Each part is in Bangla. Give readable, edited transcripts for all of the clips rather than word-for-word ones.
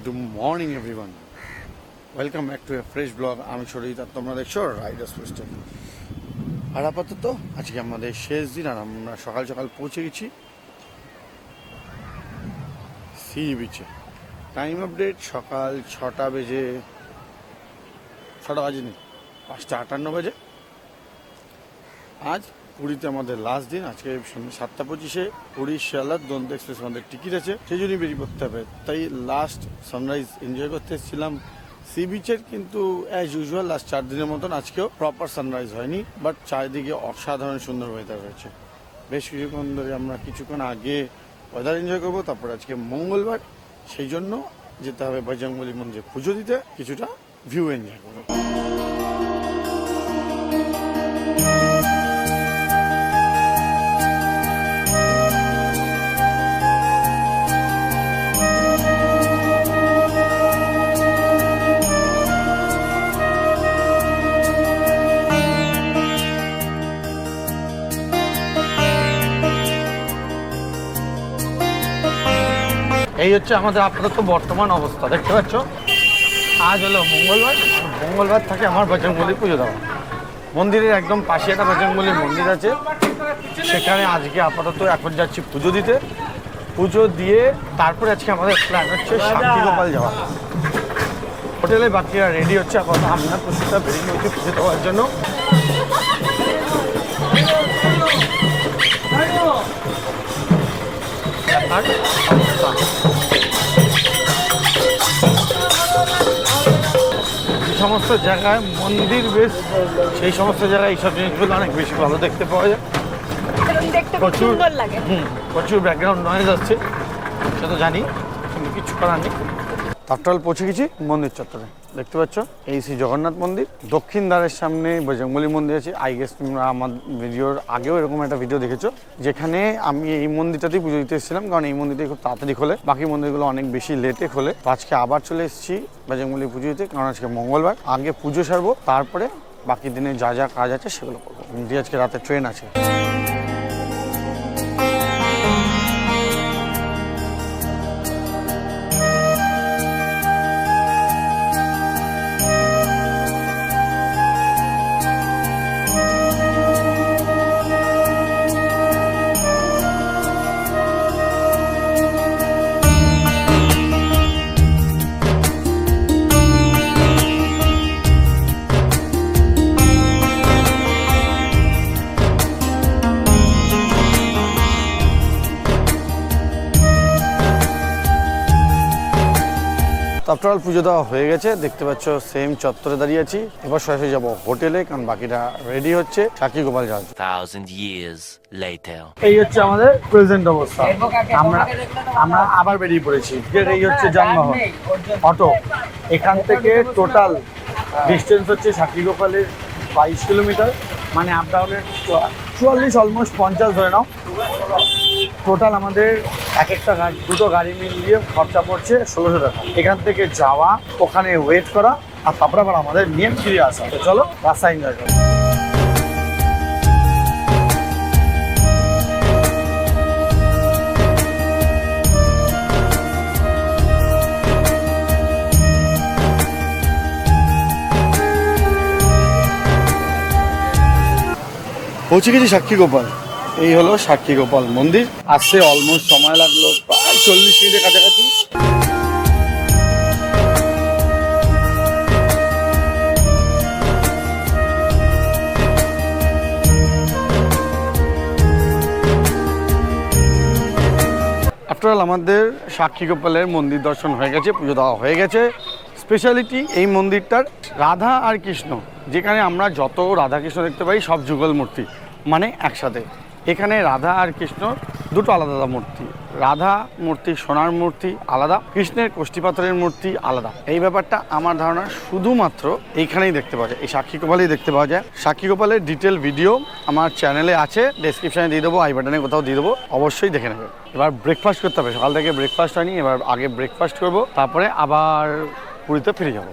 Good morning everyone. Welcome back to a fresh vlog. আমি শরীর আর তোমরা দেখছো রাইডার্স পোস্টে। আর আপাতত আজকে আমাদের শেষ দিন আর আমরা সকাল সকাল পৌঁছে গেছি সি বিচে। টাইম আপডেট সকাল 6টা বেজে 6টা বাজেনি, 5:58 বাজে। আজ পুরীতে আমাদের লাস্ট দিন। আজকে 7:25 পুরী শিয়ালদা দুরন্ত এক্সপ্রেস আমাদের টিকিট আছে, সেই জন্যই বেরিয়ে পড়তে হবে। তাই লাস্ট সানরাইজ এনজয় করতে এসেছিলাম সি বিচের, কিন্তু অ্যাজ ইউজুয়াল লাস্ট 4 দিনের মতন আজকেও প্রপার সানরাইজ হয়নি, বাট চারিদিকে অসাধারণ সুন্দর ওয়েদার রয়েছে। বেশ কিছুক্ষণ ধরে আমরা কিছুক্ষণ আগে ওয়েদার এনজয় করবো, তারপর আজকে মঙ্গলবার, সেই জন্য যেতে হবে বজরংবলী মন্দিরে পুজো দিতে, কিছুটা ভিউ এনজয় করবো। এই হচ্ছে আমাদের আপাতত বর্তমান অবস্থা, দেখতে পাচ্ছ। আজ হলো মঙ্গলবার, মঙ্গলবার থাকে আমার বজরংবলী পুজো দেওয়া। মন্দিরের একদম পাশে একটা বজরংবলী মন্দির আছে, সেখানে আজকে আপাতত এখন যাচ্ছি পুজো দিতে। পুজো দিয়ে তারপরে আজকে আমাদের প্ল্যান হচ্ছে সাক্ষীগোপাল যাওয়া। হোটেলে বাকিরা রেডি হচ্ছে, এখন আমরা প্রস্তুতটা বেরিয়ে হচ্ছে পুজো দেওয়ার জন্য। সমস্ত জায়গায় মন্দির বেশ, সেই সমস্ত জায়গায় এইসব জিনিসগুলো অনেক বেশি ভালো দেখতে পাওয়া যায়। প্রচুর ব্যাকগ্রাউন্ড নয়েজ আসছে, সে তো জানি, কিন্তু কিছু করার নেই। আফটার অল পৌঁছে গেছি মন্দির চত্বরে, দেখতে পাচ্ছ এই শ্রী জগন্নাথ মন্দির। দক্ষিণ দ্বারের সামনে বজরংবলী মন্দির আছে। আই গেস তোমরা আমার ভিডিওর আগেও এরকম একটা ভিডিও দেখেছো, যেখানে আমি এই মন্দিরটাতেই পুজো দিতে এসেছিলাম, কারণ এই মন্দিরটাই খুব তাড়াতাড়ি খোলে, বাকি মন্দিরগুলো অনেক বেশি লেটে খোলে। তো আজকে আবার চলে এসেছি বজরংবলী পুজো দিতে, কারণ আজকে মঙ্গলবার। আগে পুজো সারবো, তারপরে বাকি দিনে যা যা কাজ আছে সেগুলো করবো। আজকে রাতে ট্রেন আছে। আফটার অল পুজো দেওয়া হয়ে গেছে, দেখতে পাচ্ছ সেম চত্বরে দাঁড়িয়ে আছি। এবার সরাসরি যাবো হোটেলে, কারণ বাকিটা রেডি হচ্ছে সাক্ষীগোপাল যাওয়ার। 1000 years later এই হচ্ছে আমাদের প্রেজেন্ট অবস্থা। আমরা আবার বেরিয়ে পড়েছি। এই হচ্ছে যানবাহন, অটো। এখান থেকে টোটাল ডিস্টেন্স হচ্ছে সাক্ষীগোপালের 22 কিলোমিটার, মানে আপ ডাউনের 44, অলমোস্ট 50 ধরে নাও। টোটাল আমাদের এক একটা দুটো গাড়ি মিলিয়ে খরচা পড়ছে 1600 টাকা। এখান থেকে যাওয়া, ওখানে ওয়েট করা, আর তারপরে আবার আমাদের নিয়ে ফিরে আসা। তো চলো রাস্তা এনজয় করো। পৌঁছে গেছি সাক্ষীগোপাল। এই হলো সাক্ষীগোপাল মন্দির। আসতে অলমোস্ট সময় লাগলো প্রায় 40 মিনিটের কাছাকাছি। আফটার অল আমাদের সাক্ষীগোপালের মন্দির দর্শন হয়ে গেছে, পুজো দেওয়া হয়ে গেছে। স্পেশালিটি এই মন্দিরটার রাধা আর কৃষ্ণ, যেখানে আমরা যত রাধা কৃষ্ণ দেখতে পাই সব যুগল মূর্তি, মানে একসাথে। এখানে রাধা আর কৃষ্ণ দুটো আলাদা আলাদা মূর্তি। রাধা মূর্তি সোনার মূর্তি আলাদা, কৃষ্ণের কষ্টি পাথরের মূর্তি আলাদা। এই ব্যাপারটা আমার ধারণা শুধুমাত্র এইখানেই দেখতে পাওয়া যায়, এই সাক্ষীগোপালেই দেখতে পাওয়া যায়। সাক্ষীগোপালের ডিটেল ভিডিও আমার চ্যানেলে আছে, ডেসক্রিপশনে দিয়ে দেবো, আই বাটনে কোথাও দিয়ে দেবো, অবশ্যই দেখে নেবে। এবার ব্রেকফাস্ট করতে হবে, সকাল থেকে ব্রেকফাস্ট হয়নি, এবার আগে ব্রেকফাস্ট করবো, তারপরে আবার পুরীতে ফিরে যাবো।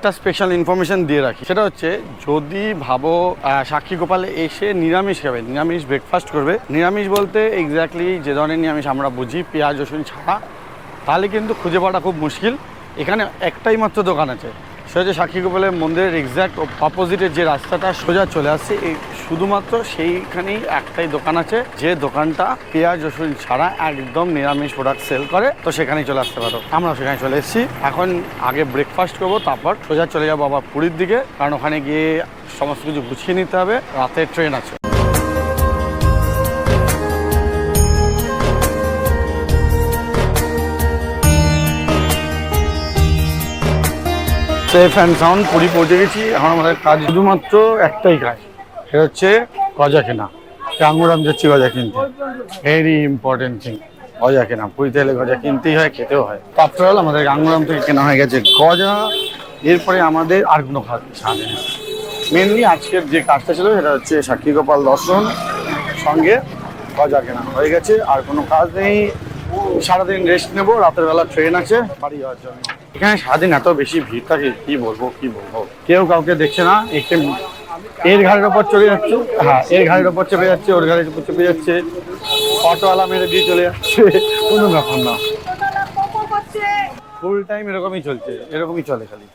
একটা স্পেশাল ইনফরমেশন দিয়ে রাখি, সেটা হচ্ছে যদি ভাবো সাক্ষী গোপালে এসে নিরামিষ খাবে, নিরামিষ ব্রেকফাস্ট করবে, নিরামিষ বলতে এক্স্যাক্টলি যে ধরনের নিরামিষ আমরা বুঝি পেঁয়াজ রসুন ছাড়া, তাহলে কিন্তু খুঁজে পাওয়াটা খুব মুশকিল। এখানে একটাই মাত্র দোকান আছে, সেটা হচ্ছে সাক্ষী গোপালের মন্দিরের এক্স্যাক্ট অপোজিটের যে রাস্তাটা সোজা চলে আসছে, এই শুধুমাত্র সেইখানেই একটাই দোকান আছে, যে দোকানটা পেঁয়াজ রসুন ছাড়া একদম নিরামিষ প্রোডাক্ট সেল করে। তো সেখানেই চলে আসতে পারো, আমরা সেখানে চলে এসেছি। এখন আগে ব্রেকফাস্ট করবো, তারপর সোজা চলে যাবো আবার পুরীর দিকে, কারণ ওখানে গিয়ে সমস্ত কিছু গুছিয়ে নিতে হবে, রাতের ট্রেন আছে। সেফ অ্যান্ড সাউন্ড পুরী পৌঁছে গেছি। এখন আমাদের কাজ শুধুমাত্র একটাই কাজ, সেটা হচ্ছে গজা কেনা। গাঙ্গুরাম যাচ্ছি গজা কিনতে, ভেরি ইম্পর্টেন্ট থিং গজা কেনা। পুরীতে এলে গজা কিনতেই হয়, খেতেও হয়। আফটার অল আমাদের গাঙ্গুরাম থেকে কেনা হয়ে গেছে গজা। এরপরে আমাদের আর কোনো কাজ নেই, মেনলি আজকের যে কাজটা ছিল সেটা হচ্ছে সাক্ষী গোপাল দর্শন সঙ্গে গজা কেনা হয়ে গেছে, আর কোনো কাজ নেই। সারাদিন রেস্ট নেবো, রাতের বেলা ট্রেন আছে বাড়ি যাওয়ার জন্য। এখানে সারাদিন এত বেশি ভিড় থাকে, কি বলবো, কেউ কাউকে দেখছে না। একটু এর ঘাড়ের ওপর চলে যাচ্ছে, হ্যাঁ এর ঘাড়ের ওপর চেপে যাচ্ছে, ওর ঘাড়ের উপর চেপে যাচ্ছে, অটোওয়ালা মেরে দিয়ে চলে যাচ্ছে, কোনো ব্যাপার না। ফুল টাইম এরকমই চলছে, এরকমই চলে খালি।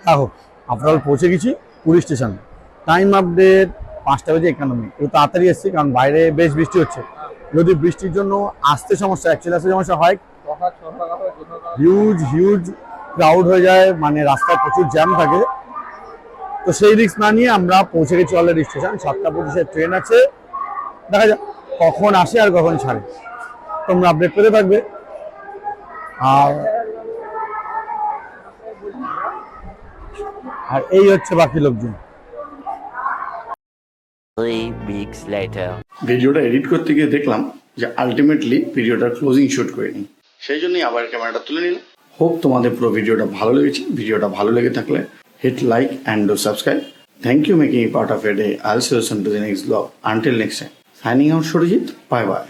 দেখো আফটার পৌঁছে গেছি পুরী স্টেশন। Time update 5:51। একটু তাড়াতাড়ি এসেছি কারণ বাইরে বেশ বৃষ্টি হচ্ছে। যদি বৃষ্টির জন্য আসতে সমস্যা, অ্যাকচুয়ালি আসতে সমস্যা হয়, হিউজ ক্রাউড হয়ে যায়, মানে রাস্তায় প্রচুর জ্যাম থাকে। তো সেই রিস্ক না নিয়ে আমরা পৌঁছে গেছি অলরেডি স্টেশন। 7:25 ট্রেন আছে, দেখা যাক কখন আসে আর কখন ছাড়ে, তোমরা আপডেট পেতে থাকবে। আর এই হচ্ছে বাকি লোকজন। 3 weeks later. ভিডিওটা এডিট করতে গিয়ে দেখলাম যে আলটিমেটলি ভিডিওটার ক্লোজিং শুট করে নিই, সেই জন্যই আবার ক্যামেরাটা তুলে নিলাম। হোপ তোমাদের পুরো ভিডিওটা ভালো লেগেছে। ভিডিওটা ভালো লেগে থাকলে hit like and do subscribe. Thank you making a part of a day. I'll see you soon to the next blog. Until next time, signing out Surajit. Bye by.